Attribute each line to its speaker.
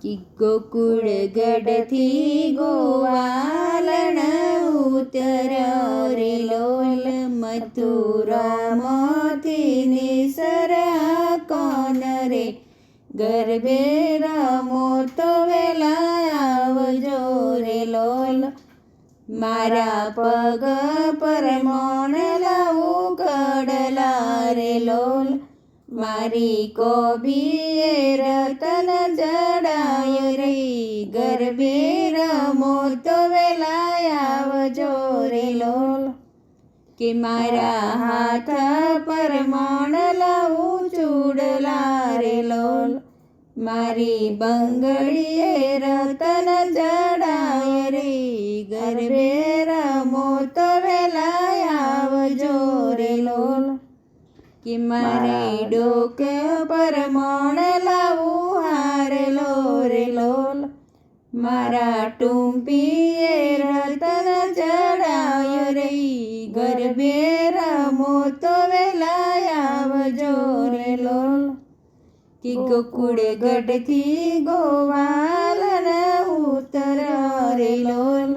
Speaker 1: कि गोकुळ गडथी गोवालन उतर्यो रे लोल मथुरामाथी निसर कोन रे गरबे रमो तो वेला आवजो रे लोल मारा पग पर मोणला उकड़ला रे लोल मारी कोबीए रतन जड़ाय रे गरबे रमो तो वेला आवजो रे लोल कि मारा हाथ पर मोणला चूड़ला रे लोल मारी बंगड़ीए रतन जड़ाय रे गरबे रमो तो वेला आवजो रे लोल कि मारे डोके पर मोणला हारलो रे लोल मारा टूंपीए रतन जड़ाय रे गरबे रमो तो वेला आवजो रे लोल कि गोकुळ गडथी गोवालन उतर्यो रे लोल